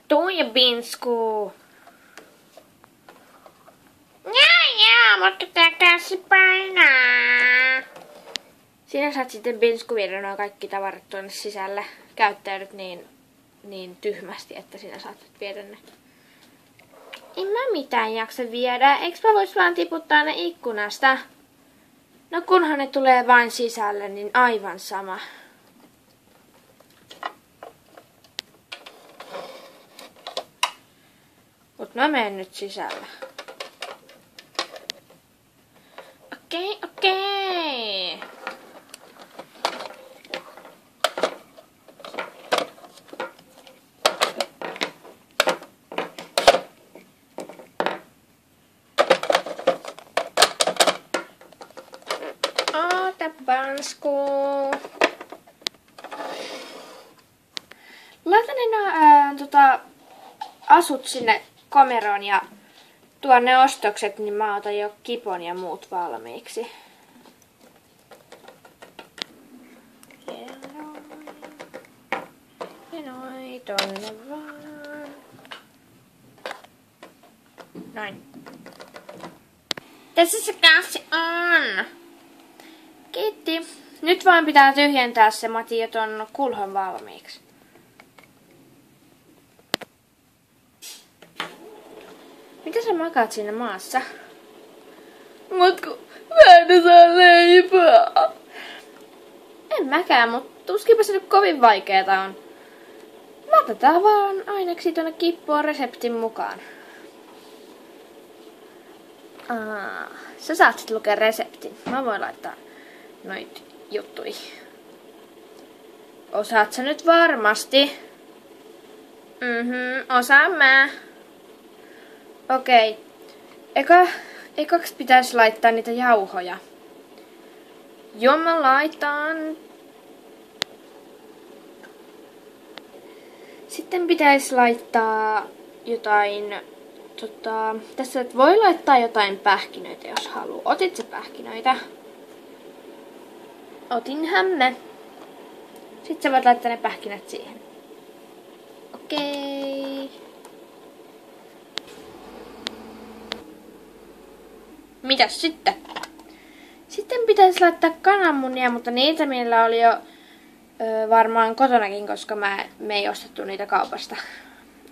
Tuija Binsku. Jaa, mutta tää käsi painaa. Sinä saat sitten Binsku viedä nuo kaikki tavarat tuonne sisälle. Käyttäydyt niin tyhmästi, että sinä saat viedä ne. En mä mitään jaksa viedä. Eiks mä vois vaan tiputtaa ne ikkunasta? No kunhan ne tulee vain sisälle, niin aivan sama. Mut mä menen nyt sisälle. Okei. Oota Bansku. Laita ne asut sinne komeroon ja tuon ne ostokset, niin mä otan jo kipon ja muut valmiiksi. Noin, tonne vaan. Noin. Tässä se kassi on. Kiitti. Nyt vaan pitää tyhjentää se Mati ja ton kulhon valmiiksi. Mitä sä makaat siinä maassa? Mut kun mä en saa leipää. En mäkään, mut tuskinpä se nyt kovin vaikeeta on. Laitetaan vaan aineksi tuonne kippuun reseptin mukaan. Sä saat sit lukea reseptin. Mä voin laittaa noit juttui. Osaat sä nyt varmasti? Osaan mä. Okei. Ekaksi pitäisi laittaa niitä jauhoja. Joo, mä laitan. Sitten pitäisi laittaa jotain, tässä voi laittaa jotain pähkinöitä, jos haluaa. Otit sä pähkinöitä? Otinhan mä. Sitten sä voit laittaa ne pähkinät siihen. Okei. Mitäs sitten? Sitten pitäisi laittaa kananmunia, mutta niitä meillä oli jo varmaan kotonakin, koska me ei ostettu niitä kaupasta.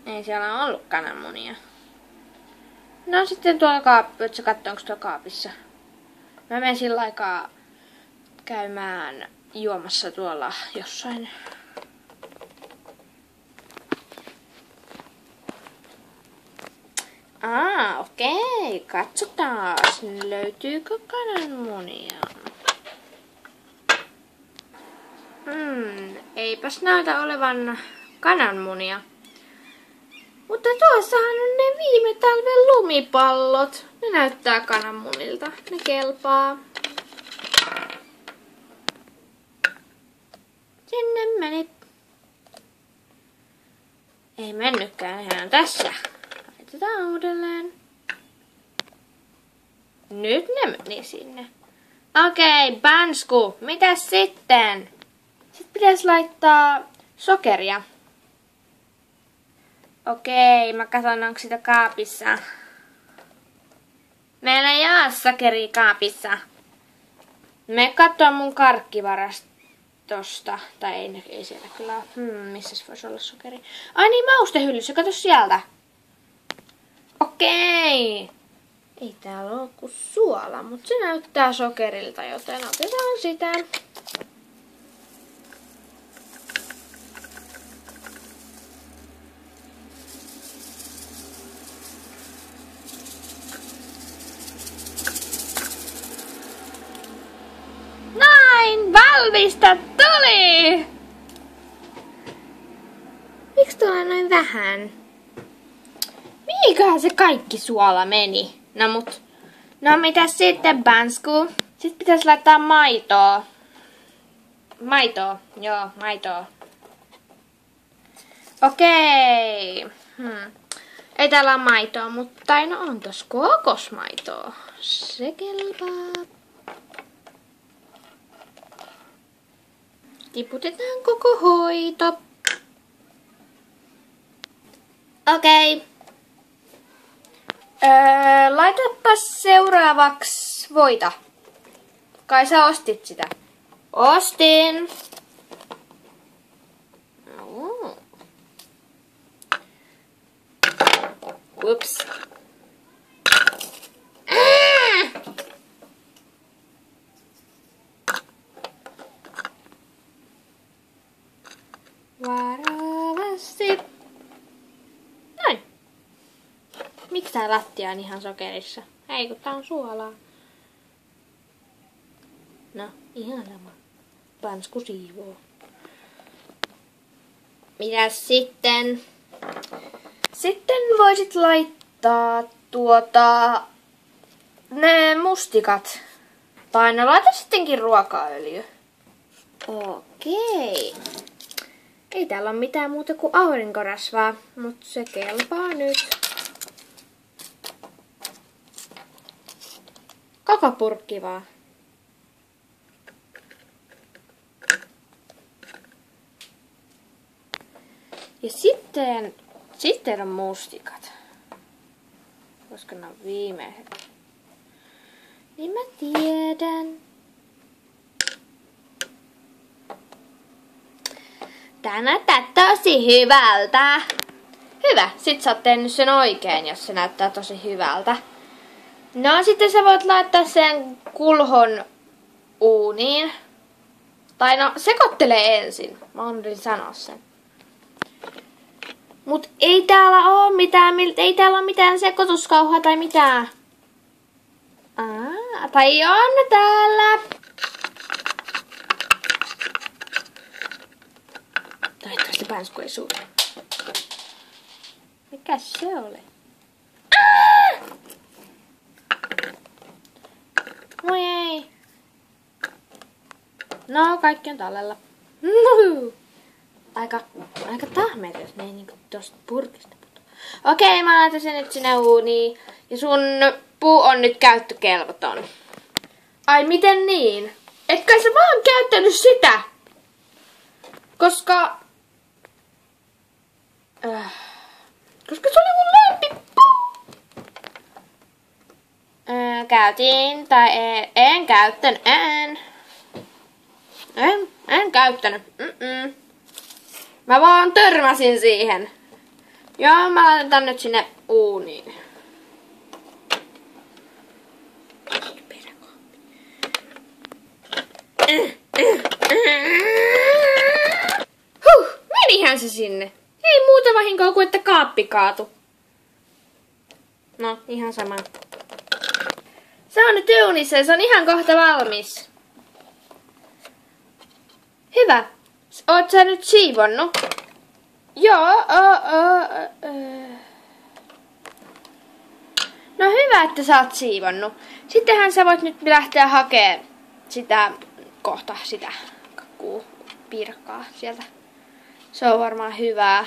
Ei siellä ollut kananmunia. No sitten tuolla kaapissa, katso onko tuolla kaapissa. Mä menen sillä aikaa käymään juomassa tuolla jossain. Okei. Katsotaan, löytyykö kananmunia. Eipäs näytä olevan kananmunia. Mutta tuossahan on ne viime talven lumipallot. Ne näyttää kananmunilta. Ne kelpaa. Sinne meni. Ei mennytkään ihan tässä. Laitetaan uudelleen. Nyt ne meni sinne. Okei, Bansku, mitäs sitten? Sitten pitäisi laittaa sokeria. Okei, mä katson onko sitä kaapissa. Meillä ei oo sokeria kaapissa. Me katsoo mun karkkivarastosta. Tai ei siellä kyllä. Missäs voisi olla sokeri? Ai niin, maustehyllyssä, kato sieltä. Okei. Ei täällä oo kuin suola, mutta se näyttää sokerilta, joten otetaan sitä. Näin, valmista tuli! Miksi tulee noin vähän? Mihinköhän se kaikki suola meni? No mitäs sitten, Bansku? Sitten pitäisi laittaa maitoa. Maitoa. Okei. Ei täällä ole maitoa, mutta on tossa kokosmaitoa. Se kelpaa. Tiputetaan koko hoito. Okei. Laitapas seuraavaksi voita. Kai sä ostit sitä? Ostin. Ups. Varovasti. Noin. Miksi tää lattia on ihan sokerissa? Ei, kun tää on suolaa. No, ihan sama. Pansku siivoo. Mitäs sitten? Sitten voisit laittaa ne mustikat. Tai no laita sittenkin ruokaöljy. Okei. Ei täällä ole mitään muuta kuin aurinkorasvaa, mutta se kelpaa nyt. Koko purkki vaan. Ja sitten on mustikat. Koska ne on viimeiset. Niin mä tiedän. Tää näyttää tosi hyvältä. Hyvä, sit sä oot tehnyt sen oikein, jos se näyttää tosi hyvältä. No sitten sä voit laittaa sen kulhon uuniin. Tai no, sekoittele ensin. Mä unohdin sanoa sen. Mut ei täällä oo mitään sekoituskauhaa tai mitään. Tai on täällä. Toivottavasti pansku ei suutu. Mikä se oli? Moi ei. No, kaikki on tallella. Aika tahmeet, jos ne ei niinku tosta purkista putoa. Okei, mä laitan sen nyt sinne uuniin. Ja sun puu on nyt käyttökelvoton. Ai miten niin? Etkö sä vaan käyttänyt sitä? Koska se oli mun lempipuu. Käytin tai en käyttänyt. En käyttänyt. Mä vaan törmäsin siihen. Joo, mä laitan tän nyt sinne uuniin. Menihän se sinne. Ei muuta vahinkoa kuin että kaappi kaatu. No, ihan sama. Se on nyt uunissa ja se on ihan kohta valmis. Hyvä. Oot sä nyt siivonnut? Joo. No hyvä, että sä oot siivonnut. Sittenhän sä voit nyt lähteä hakemaan sitä kakkuupiirakkaa sieltä. Se on varmaan hyvää.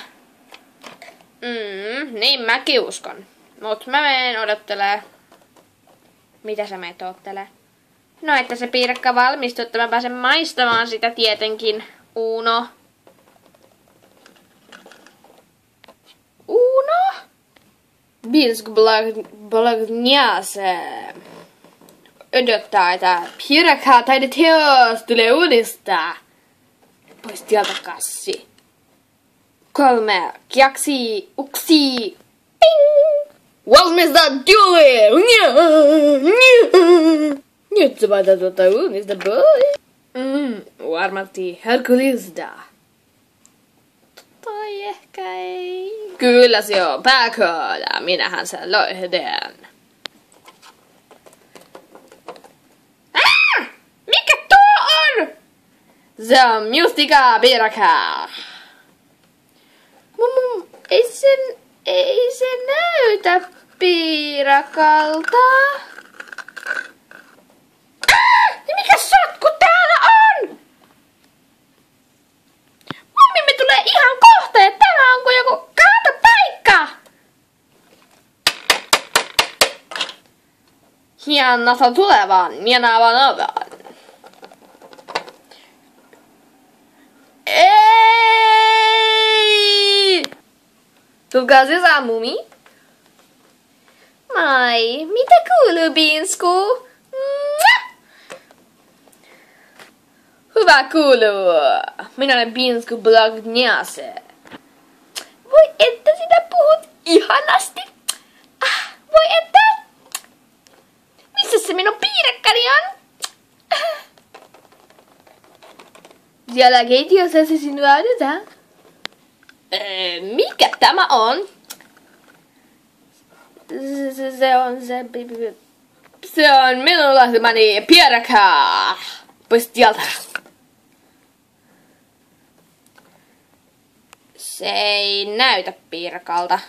Niin mäkin uskon. Mut mä menen odottelee. Mitä sä meet oottelee? No, että se piirakka valmistuu, että mä pääsen maistamaan sitä tietenkin. Uno. Binsk Blagniase odottaa, että piirakkaa taideteos tulee uudestaan. Pois tieltä kassi. 3, kiaksi, uksi, ping! Valmista työlle! Nyt sä voitat uunista pois. Varmasti herkullista. Tai ehkä ei. Kyllä se on pääkolla. Minähän sen loihden. Mikä tuo on? Se on mustika piirakkaa. Ei se näytä piirakalta. Mikä sotku täällä on? Mummimme tulee ihan kohta ja täällä onko joku kaatopaikka? Hienasta tulevaan, minä vaan ovan. Ei! Tulkaa sisään, mumi. Moi, mitä kuuluu, Binsku? Hyvä kuuluu. Minä olen Binsku Blognjase. Voi että sinä puhut ihanasti. Voi että. Missä se minun piirakkani on? Siellä keittiössä se sinua odotetaan. Mikä tämä on? Se on minun lahtimani piirakka. Pois tieltä. Se ei näytä piirakalta.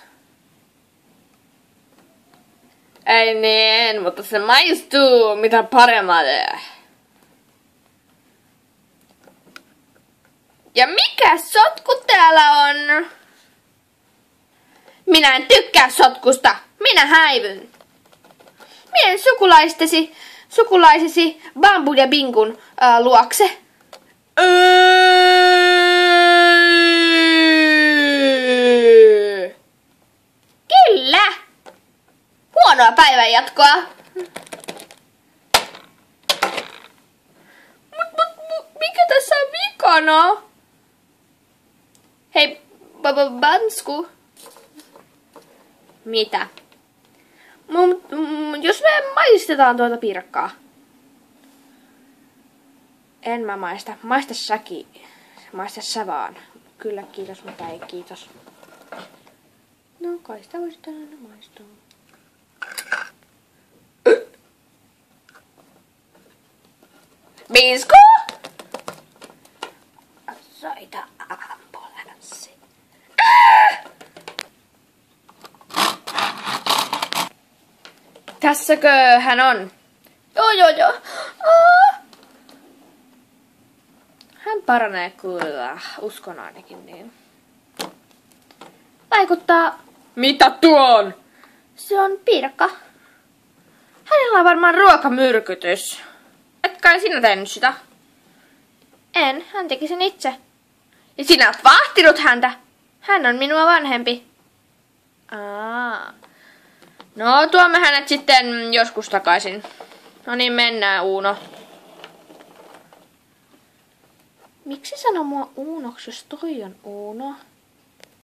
Ei niin, mutta se maistuu mitä paremmalle. Ja mikä sotku täällä on? Minä en tykkää sotkusta. Minä häivyn. Mien sukulaisesi Bambu ja Binkun luokse? Kyllä. Huonoa päivänjatkoa. Mikä tässä on vikana? Hei, Bansku. Mitä? Jos me maistetaan tuota piirakkaa. En mä maista. Maista säkin. Maista sä vaan. Kyllä kiitos, mutta ei kiitos. No kai sitä voisi aina maistua. Binsku! Soita ambulanssi. Tässäkö hän on? Joo. Hän paranee kyllä. Uskon ainakin niin. Vaikuttaa... Mitä tuo on? Se on piirakka. Hänellä on varmaan ruokamyrkytys. Et kai sinä tehnyt sitä? En, hän teki sen itse. Ja sinä oot vahtinut häntä. Hän on minua vanhempi. No, tuomme hänet sitten joskus takaisin. No niin, mennään, Uuno. Miksi sano mua Uunoksi, jos toi on Uuno?